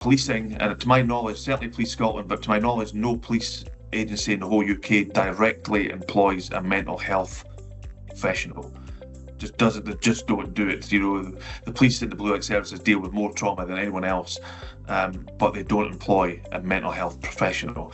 Policing, and to my knowledge, certainly Police Scotland, but to my knowledge, no police agency in the whole UK directly employs a mental health professional. They just don't do it. You know, the police and the blue light services deal with more trauma than anyone else, but they don't employ a mental health professional.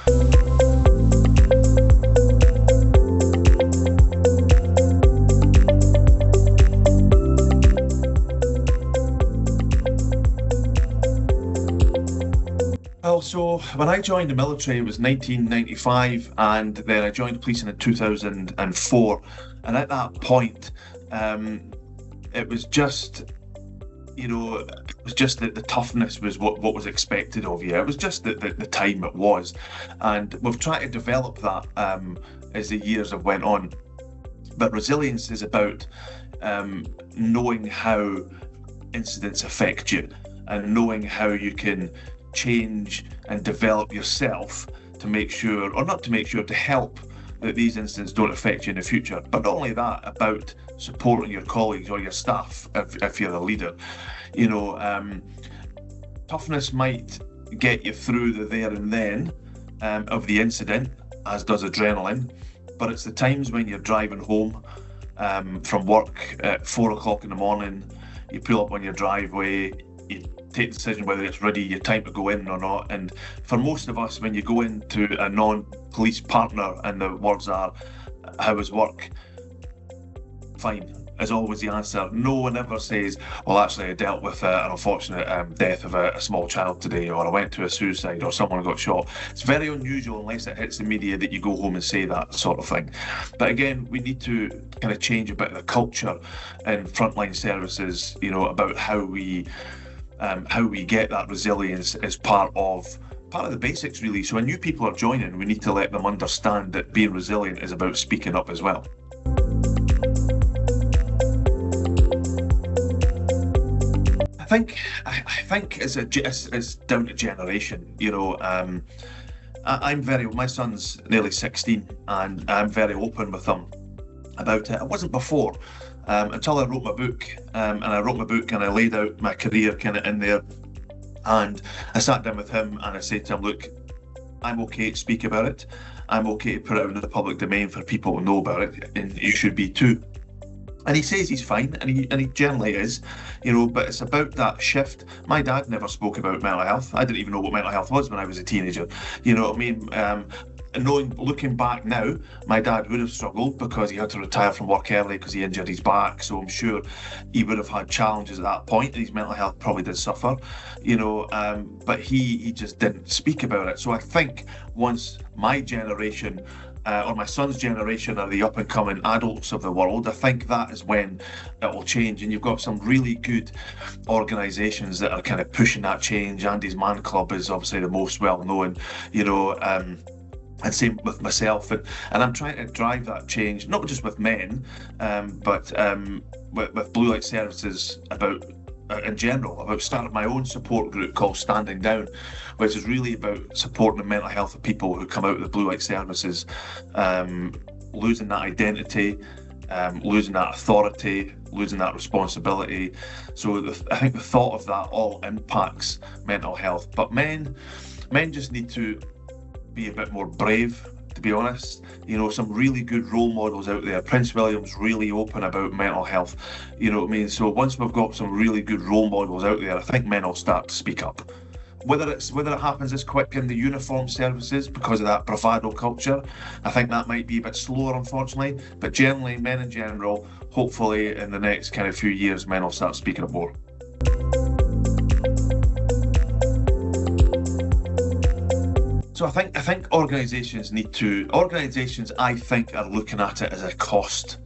Well, so when I joined the military, it was 1995, and then I joined policing in 2004. And at that point, it was just, the toughness was what was expected of you. It was just the time it was. And we've tried to develop that as the years have went on. But resilience is about knowing how incidents affect you and knowing how you can change and develop yourself to make sure, or not to make sure, to help that these incidents don't affect you in the future. But not only that, about supporting your colleagues or your staff if you're a leader. Toughness might get you through the there and then of the incident, as does adrenaline, but it's the times when you're driving home from work at 4 o'clock in the morning, you pull up on your driveway, you take the decision whether it's ready, your time to go in or not. And for most of us, when you go into a non-police partner and the words are, "How was work?" Fine is always the answer. No one ever says, "Well, actually I dealt with an unfortunate death of a small child today," or "I went to a suicide," or "Someone got shot." It's very unusual, unless it hits the media, that you go home and say that sort of thing. But again, we need to kind of change a bit of the culture in frontline services, about how we get that resilience as part of the basics, really. So when new people are joining, we need to let them understand that being resilient is about speaking up as well. I think it's down to generation. My son's nearly 16, and I'm very open with him about it. I wasn't before. Until I wrote my book, and I laid out my career kind of in there, and I sat down with him and I said to him, "Look, I'm okay to speak about it. I'm okay to put it out into the public domain for people to know about it, and you should be too." And he says he's fine, and he generally is, but it's about that shift. My dad never spoke about mental health. I didn't even know what mental health was when I was a teenager. You know what I mean? Looking back now, my dad would have struggled because he had to retire from work early because he injured his back. So I'm sure he would have had challenges at that point, and his mental health probably did suffer, but he just didn't speak about it. So I think once my generation or my son's generation are the up and coming adults of the world, I think that is when it will change. And you've got some really good organisations that are kind of pushing that change. Andy's Man Club is obviously the most well known, and same with myself, and I'm trying to drive that change, not just with men, but with blue light services in general, about starting my own support group called Standing Down, which is really about supporting the mental health of people who come out of the blue light services, losing that identity, losing that authority, losing that responsibility. So I think the thought of that all impacts mental health. But men just need to be a bit more brave, to be honest. Some really good role models out there. Prince William's really open about mental health, you know what I mean? So once we've got some really good role models out there, I think men will start to speak up. Whether it happens as quick in the uniform services because of that bravado culture, I think that might be a bit slower, unfortunately. But generally, men in general, hopefully in the next kind of few years, men will start speaking up more. So I think organisations I think are looking at it as a cost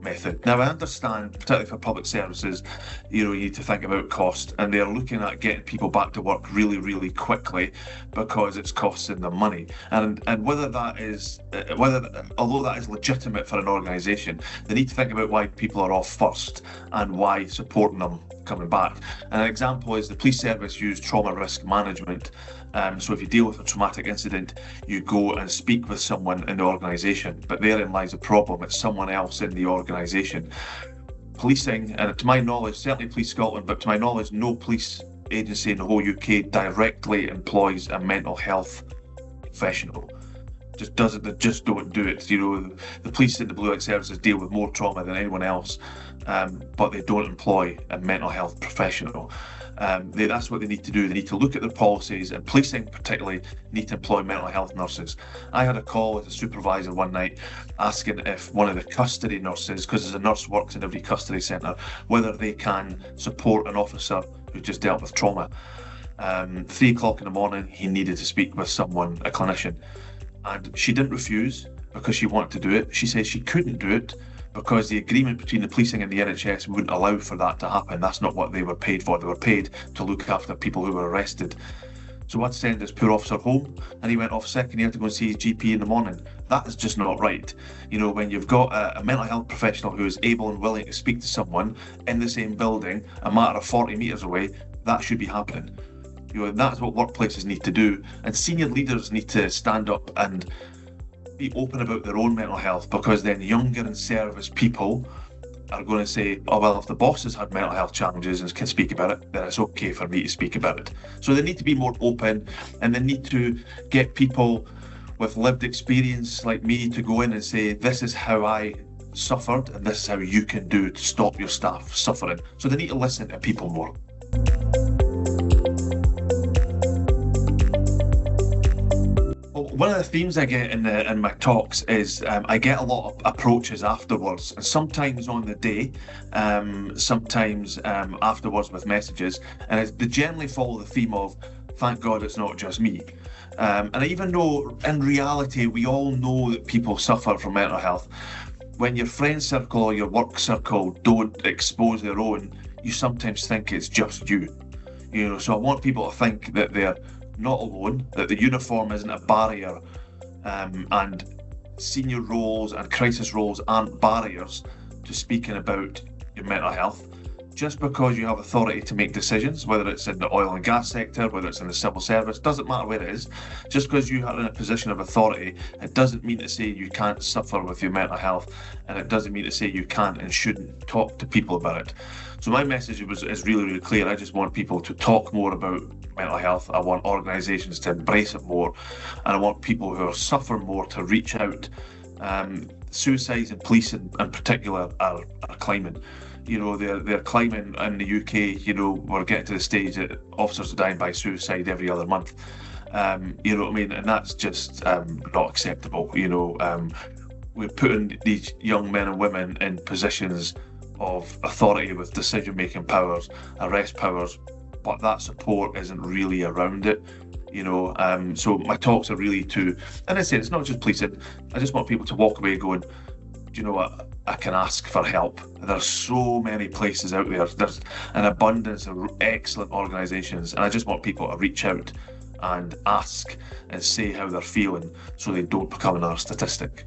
method. Now I understand, particularly for public services, you need to think about cost, and they're looking at getting people back to work really, really quickly because it's costing them money. And although that is legitimate for an organisation, they need to think about why people are off first and why supporting them coming back. And an example is the police service use trauma risk management. So if you deal with a traumatic incident, you go and speak with someone in the organisation, but therein lies a problem. It's someone else in the organisation. Policing, and to my knowledge, certainly Police Scotland, but to my knowledge, no police agency in the whole UK directly employs a mental health professional. They just don't do it. You know, the police and the blue light services deal with more trauma than anyone else, but they don't employ a mental health professional. That's what they need to do. They need to look at their policies, and policing particularly need to employ mental health nurses. I had a call with a supervisor one night asking if one of the custody nurses, because there's a nurse works in every custody centre, whether they can support an officer who just dealt with trauma. 3 o'clock in the morning, he needed to speak with someone, a clinician. And she didn't refuse because she wanted to do it. She said she couldn't do it because the agreement between the policing and the NHS wouldn't allow for that to happen. That's not what they were paid for. They were paid to look after people who were arrested. So I'd send this poor officer home, and he went off sick and he had to go and see his GP in the morning. That is just not right. You know, when you've got a mental health professional who is able and willing to speak to someone in the same building, a matter of 40 metres away, that should be happening. You know, that's what workplaces need to do, and senior leaders need to stand up and be open about their own mental health, because then younger and service people are going to say, oh well, if the boss has had mental health challenges and can speak about it, then it's okay for me to speak about it. So they need to be more open, and they need to get people with lived experience like me to go in and say, this is how I suffered and this is how you can do to stop your staff suffering. So they need to listen to people more. One of the themes I get in my talks is I get a lot of approaches afterwards, and sometimes on the day, sometimes afterwards with messages, and they generally follow the theme of, thank God it's not just me. And even though in reality we all know that people suffer from mental health, when your friend circle or your work circle don't expose their own, you sometimes think it's just you. You know, so I want people to think that they're not alone, that the uniform isn't a barrier, and senior roles and crisis roles aren't barriers to speaking about your mental health. Just because you have authority to make decisions, whether it's in the oil and gas sector, whether it's in the civil service, doesn't matter where it is, just because you are in a position of authority, it doesn't mean to say you can't suffer with your mental health, and it doesn't mean to say you can't and shouldn't talk to people about it. So my message is really, really clear. I just want people to talk more about mental health. I want organisations to embrace it more, and I want people who are suffering more to reach out. Suicides in police in particular are climbing. You know, they're climbing in the UK. You know, we're getting to the stage that officers are dying by suicide every other month. You know what I mean? And that's just not acceptable. You know, we're putting these young men and women in positions of authority with decision-making powers, arrest powers, but that support isn't really around it. You know, so my talks are really to, and I say it's not just policing. I just want people to walk away going, do you know what? I can ask for help. There's so many places out there. There's an abundance of excellent organisations, and I just want people to reach out and ask and say how they're feeling, so they don't become another statistic.